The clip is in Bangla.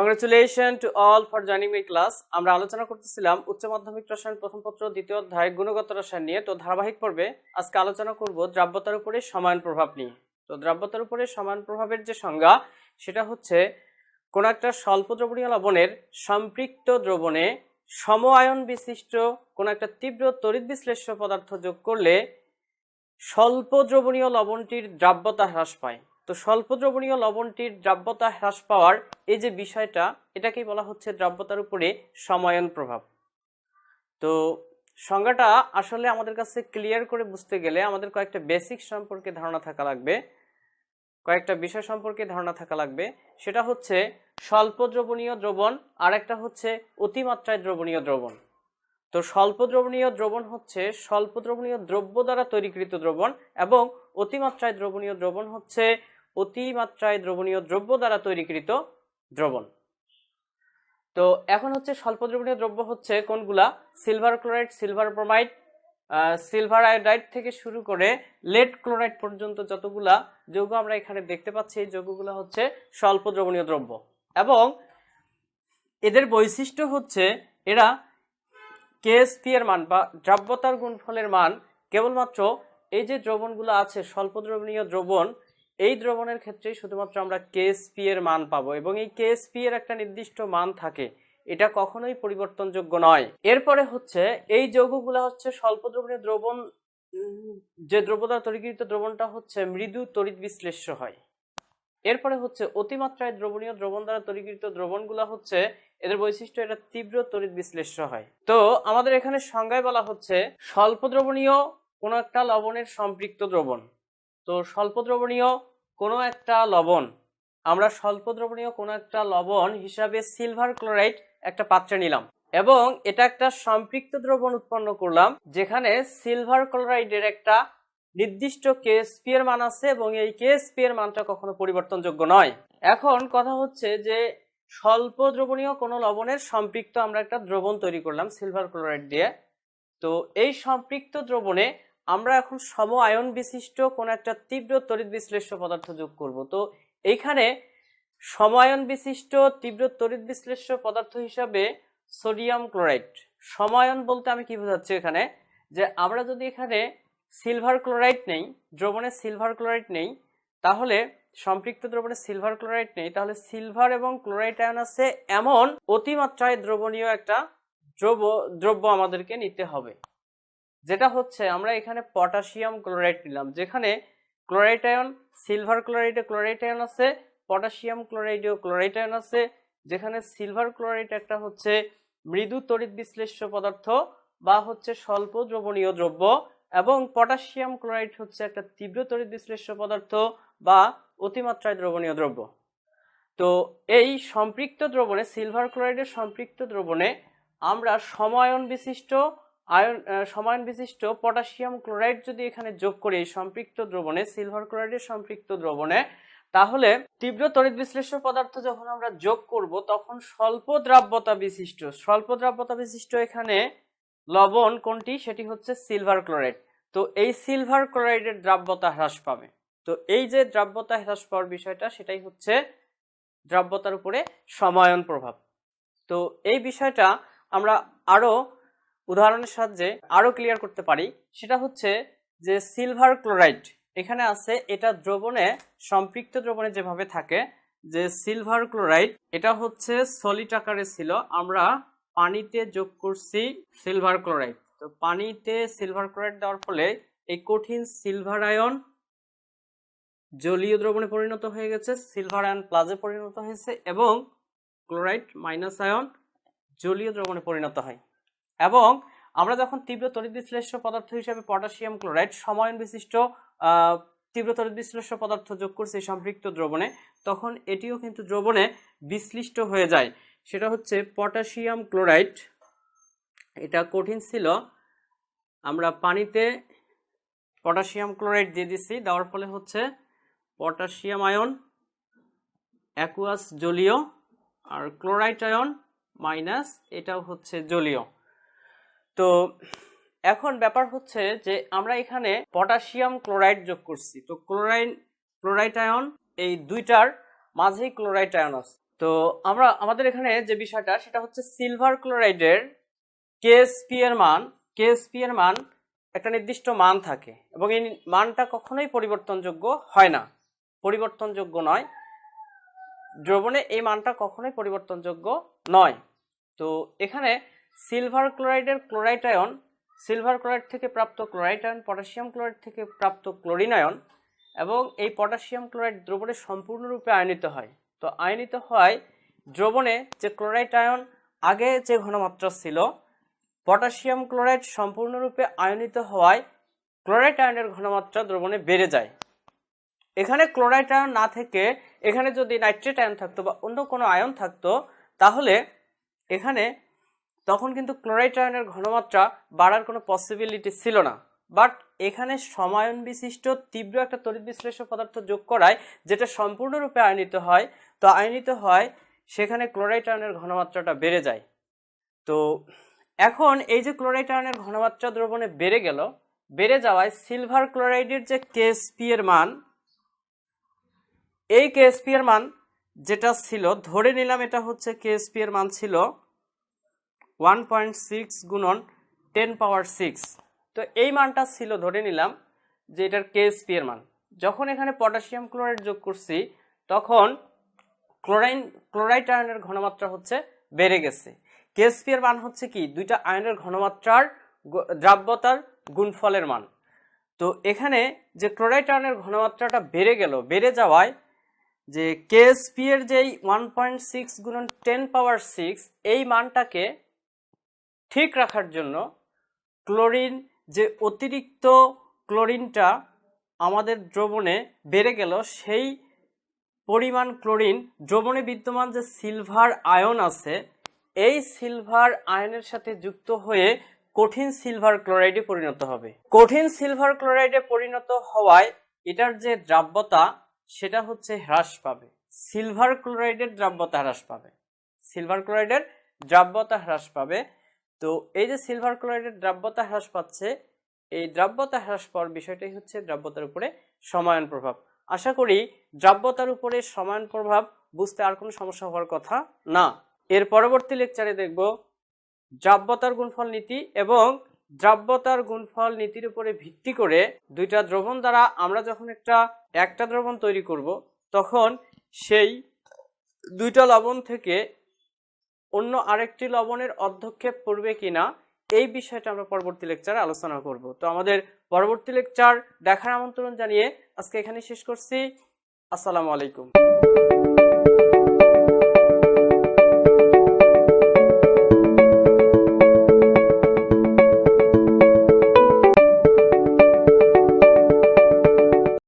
Congratulations to all for joining my class. আমরা আলোচনা করতেছিলাম উচ্চ মাধ্যমিক রসায়ন প্রথম পত্র দ্বিতীয় অধ্যায় গুণগত রসায়ন নিয়ে। তো ধারাবাহিক পর্বে আজকে আলোচনা করব দ্রাব্যতার উপরে সমায়ন প্রভাব নিয়ে। তো দ্রাব্যতার উপরে সমায়ন প্রভাবের যে সংজ্ঞা সেটা হচ্ছে কোন একটা স্বল্প দ্রবণীয় লবণের সম্পৃক্ত দ্রবণে সম-আয়ন বিশিষ্ট কোন একটা তীব্র তড়িৎ বিশ্লেষ্য পদার্থ যোগ করলে স্বল্প দ্রবণীয় লবণটির দ্রাব্যতা হ্রাস পায়। তো স্বল্প দ্রবণীয় লবণটির দ্রাব্যতা হ্রাস পাওয়ার এই যে বিষয়টা, এটাকেই বলা হচ্ছে দ্রাব্যতার উপরে সমায়ন প্রভাব। তো সংজ্ঞাটা আসলে আমাদের কাছে ক্লিয়ার করে বুঝতে গেলে আমাদের কয়েকটা বেসিক সম্পর্কে ধারণা থাকা লাগবে, কয়েকটা বিষয় সম্পর্কে ধারণা থাকা লাগবে। সেটা হচ্ছে স্বল্প দ্রবণীয় দ্রবণ আর একটা হচ্ছে অতিমাত্রায় দ্রবণীয় দ্রবণ। তো স্বল্প দ্রবণীয় দ্রবণ হচ্ছে স্বল্প দ্রবণীয় দ্রব্য দ্বারা তৈরিকৃত দ্রবণ এবং অতিমাত্রায় দ্রবণীয় দ্রবণ হচ্ছে অতিমাত্রায় দ্রবণীয় দ্রব্য দ্বারা তৈরিকৃত দ্রবণ। তো এখন হচ্ছে স্বল্প দ্রবণীয় দ্রব্য হচ্ছে কোনগুলা? Silver chloride, silver bromide, silver iodide থেকে শুরু করে লেড ক্লোরাইড পর্যন্ত যতগুলা যৌগ আমরা এখানে দেখতে পাচ্ছি, এই যৌগগুলো হচ্ছে স্বল্প দ্রবণীয় দ্রব্য এবং এদের বৈশিষ্ট্য হচ্ছে এরা কেএসপি এর মান বা দ্রাব্যতার গুণফলের মান কেবলমাত্র এই যে দ্রবণগুলো আছে স্বল্প দ্রবণীয় দ্রবণ, এই দ্রবণের ক্ষেত্রেই শুধুমাত্র আমরা কেএসপি এর মান পাবো এবং এই কেএসপি এর একটা নির্দিষ্ট মান থাকে, এটা কখনোই পরিবর্তনযোগ্য নয়। এরপরে হচ্ছে এই যৌগগুলো হচ্ছে স্বল্প দ্রবণীয় দ্রবণ, যে দ্রব্য দ্বারা তৈরিকৃত দ্রবণটা হচ্ছে মৃদু তড়িৎ বিশ্লেষ্য হয়। এরপরে হচ্ছে অতিমাত্রায় দ্রবণীয় দ্রবণ দ্বারা তৈরিকৃত দ্রবণগুলো হচ্ছে এদের বৈশিষ্ট্য এটা তীব্র তড়িৎ বিশ্লেষ্য হয়। তো আমাদের এখানে সংজ্ঞায় বলা হচ্ছে স্বল্প দ্রবণীয় কোনো একটা লবণের সম্পৃক্ত দ্রবণ। তো স্বল্প দ্রবণীয় কোনো একটা লবণ, আমরা স্বল্প দ্রবণীয় কোনো একটা লবণ হিসাবে সিলভার ক্লোরাইড একটা পাত্রে নিলাম এবং এটা একটা সম্পৃক্ত দ্রবণ উৎপন্ন করলাম যেখানে সিলভার ক্লোরাইডের একটা নির্দিষ্ট কেএসপি এর মান আছে এবং এই কেএসপি এর মানটা কখনো পরিবর্তনযোগ্য নয়। এখন কথা হচ্ছে যে স্বল্প দ্রবণীয় কোনো লবণের সম্পৃক্ত আমরা একটা দ্রবণ তৈরি করলাম সিলভার ক্লোরাইড দিয়ে। তো এই সম্পৃক্ত দ্রবণে আমরা এখন সম আয়ন বিশিষ্ট কোন একটা তীব্র তড়িৎ বিশ্লেষ্য পদার্থ যোগ করব। তো এইখানে সম আয়ন বিশিষ্ট তীব্র তড়িৎ বিশ্লেষ্য পদার্থ হিসাবে সোডিয়াম ক্লোরাইড। সম আয়ন বলতে আমি কি বোঝাচ্ছি এখানে, যে আমরা যদি এখানে সিলভার ক্লোরাইড নেই, দ্রবণে সিলভার ক্লোরাইড নেই, তাহলে সম্পৃক্ত দ্রবণে সিলভার ক্লোরাইড নেই, তাহলে সিলভার এবং ক্লোরাইড আয়ন আছে এমন অতিমাত্রায় দ্রবণীয় একটা দ্রব্য আমাদেরকে নিতে হবে, যেটা হচ্ছে আমরা এখানে পটাশিয়াম ক্লোরাইড নিলাম, যেখানে ক্লোরাইড আয়ন, সিলভার ক্লোরাইডে ক্লোরাইড আয়ন আছে, পটাশিয়াম ক্লোরাইডেও ক্লোরাইড আয়ন আছে, যেখানে সিলভার ক্লোরাইড একটা হচ্ছে মৃদু তড়িৎ বিশ্লেষ্য পদার্থ বা হচ্ছে স্বল্প দ্রবণীয় দ্রব্য এবং পটাশিয়াম ক্লোরাইড হচ্ছে একটা তীব্র তড়িৎ বিশ্লেষ্য পদার্থ বা অতিমাত্রায় দ্রবণীয় দ্রব্য। তো এই সম্পৃক্ত দ্রবণে, সিলভার ক্লোরাইডের সম্পৃক্ত দ্রবণে আমরা সমায়ন বিশিষ্ট পটাশিয়াম ক্লোরাইড যদি এখানে যোগ করি এই সম্পৃক্ত দ্রবণে, সিলভার ক্লোরাইডের সম্পৃক্ত দ্রবণে, তাহলে তীব্র তড়িৎ বিশ্লেষ্য পদার্থ যখন আমরা যোগ করব তখন স্বল্প দ্রাব্যতা বিশিষ্ট এখানে লবণ কোনটি? সেটি হচ্ছে সিলভার ক্লোরাইড। তো এই সিলভার ক্লোরাইডের দ্রাব্যতা হ্রাস পাবে। তো এই যে দ্রাব্যতা হ্রাস পাওয়ার বিষয়টা, সেটাই হচ্ছে দ্রাব্যতার উপরে সমায়ন প্রভাব। তো এই বিষয়টা আমরা আরো উদাহরণের সাহায্যে আরো ক্লিয়ার করতে পারি। সেটা হচ্ছে যে সিলভার ক্লোরাইড এখানে আছে, এটা দ্রবণে, সম্পৃক্ত দ্রবণে যেভাবে থাকে, যে সিলভার ক্লোরাইড এটা হচ্ছে সলিড আকারে ছিল, আমরা পানিতে যোগ করছি সিলভার ক্লোরাইড। তো পানিতে সিলভার ক্লোরাইড দেওয়ার ফলে এই কঠিন সিলভার আয়ন জলীয় দ্রবণে পরিণত হয়ে গেছে, সিলভার আয়ন প্লাজে পরিণত হয়েছে এবং ক্লোরাইড মাইনাস আয়ন জলীয় দ্রবণে পরিণত হয়। এবং আমরা যখন তীব্র তড়িৎ বিশ্লেষ্য পদার্থ হিসেবে পটাশিয়াম ক্লোরাইড সমায়ন বিশিষ্ট তীব্র তড়িৎ বিশ্লেষ্য পদার্থ যোগ করছে সম্পৃক্ত দ্রবণে, তখন এটিও কিন্তু দ্রবণে বিশ্লিষ্ট হয়ে যায়। সেটা হচ্ছে পটাশিয়াম ক্লোরাইড, এটা কঠিন ছিল, আমরা পানিতে পটাশিয়াম ক্লোরাইড দিয়ে দিচ্ছি, দেওয়ার ফলে হচ্ছে পটাশিয়াম আয়ন অ্যাকুয়াস জলীয় আর ক্লোরাইড আয়ন মাইনাস, এটাও হচ্ছে জলীয়। তো এখন ব্যাপার হচ্ছে যে আমরা এখানে পটাশিয়াম ক্লোরাইড যোগ করছি, তো ক্লোরাইড আয়ন এই দুইটার মাঝেই ক্লোরাইড আয়ন আছে। তো তো আমরা আমাদের এখানে যে বিষয়টা সেটা হচ্ছে সিলভার ক্লোরাইডের কেএসপি এর মান একটা নির্দিষ্ট মান থাকে এবং এই মানটা কখনোই পরিবর্তনযোগ্য হয় না, পরিবর্তনযোগ্য নয়। দ্রবণে এই মানটা কখনোই পরিবর্তনযোগ্য নয়। তো এখানে সিলভার ক্লোরাইডের ক্লোরাইড আয়ন, সিলভার ক্লোরাইড থেকে প্রাপ্ত ক্লোরাইড আয়ন, পটাশিয়াম ক্লোরাইড থেকে প্রাপ্ত ক্লোরিন আয়ন এবং এই পটাশিয়াম ক্লোরাইড দ্রবণে সম্পূর্ণরূপে আয়নিত হয়। তো আয়নিত হয় দ্রবণে যে ক্লোরাইড আয়ন আগে যে ঘনমাত্রা ছিল, পটাশিয়াম ক্লোরাইড সম্পূর্ণরূপে আয়নিত হওয়ায় ক্লোরাইড আয়নের ঘনমাত্রা দ্রবণে বেড়ে যায়। এখানে ক্লোরাইড আয়ন না থেকে এখানে যদি নাইট্রেট আয়ন থাকতো বা অন্য কোনো আয়ন থাকতো তাহলে এখানে তখন কিন্তু ক্লোরাইড আয়নের ঘনমাত্রা বাড়ার কোনো পসিবিলিটি ছিল না। বাট এখানে সমায়ন বিশিষ্ট তীব্র একটা তড়িৎ বিশ্লেষ্য পদার্থ যোগ করায় যেটা সম্পূর্ণরূপে আয়নিত হয়, তো আয়নিত হয় সেখানে ক্লোরাইড আয়নের ঘনমাত্রাটা বেড়ে যায়। তো এখন এই যে ক্লোরাইড আয়নের ঘনমাত্রা দ্রবণে বেড়ে গেল, বেড়ে যাওয়ায় সিলভার ক্লোরাইডের যে কেএসপি এর মান, এই কেএসপি এর মান যেটা ছিল, ধরে নিলাম এটা হচ্ছে কেএসপি এর মান ছিল 1.6 গুণন 10 পাওয়ার 6। তো এই মানটা ছিল, ধরে নিলাম যে এটার কেএসপি এর মান। যখন এখানে পটাশিয়াম ক্লোরাইড যোগ করছি তখন ক্লোরাইড আয়নের ঘনমাত্রা হচ্ছে বেড়ে গেছে। কেএসপি এর মান হচ্ছে কি, দুইটা আয়নের ঘনমাত্রার দ্রাব্যতার গুণফলের মান। তো এখানে যে ক্লোরাইড আয়নের ঘনমাত্রাটা বেড়ে গেল, বেড়ে যাওয়ায় যে কেএসপি এর যেই 1.6 গুণন 10 পাওয়ার 6 এই মানটাকে ঠিক রাখার জন্য ক্লোরিন, যে অতিরিক্ত ক্লোরিনটা আমাদের দ্রবণে বেড়ে গেল, সেই পরিমাণ ক্লোরিন দ্রবণে বিদ্যমান যে সিলভার আয়ন আছে এই সিলভার আয়নের সাথে যুক্ত হয়ে কঠিন সিলভার ক্লোরাইডে পরিণত হবে। কঠিন সিলভার ক্লোরাইডে পরিণত হওয়ায় এটার যে দ্রাব্যতা সেটা হচ্ছে হ্রাস পাবে, সিলভার ক্লোরাইডের দ্রাব্যতা হ্রাস পাবে, সিলভার ক্লোরাইডের দ্রাব্যতা হ্রাস পাবে। তো এই যে সিলভার ক্লোরাইডের দ্রাব্যতা হ্রাস পাচ্ছে, এই দ্রাব্যতা হ্রাস পাওয়ার বিষয়টাই হচ্ছে দ্রাব্যতার উপরে সমায়ন প্রভাব। আশা করি দ্রাব্যতার উপরে সমায়ন প্রভাব বুঝতে আর কোনো সমস্যা হওয়ার কথা না। এর পরবর্তী লেকচারে দেখব দ্রাব্যতার গুণফল নীতি এবং দ্রাব্যতার গুণফল নীতির উপরে ভিত্তি করে দুইটা দ্রবণ দ্বারা আমরা যখন একটা দ্রবণ তৈরি করব তখন সেই দুইটা লবণ থেকে অন্য আরেকটি লবণের অধ্যক্ষেপ করবে কিনা এই বিষয়টা আমরা পরবর্তী লেকচারে আলোচনা করব। তো আমাদের পরবর্তী লেকচার দেখার আমন্ত্রণ জানিয়ে আজকে এখানে শেষ করছি। আসসালামু আলাইকুম।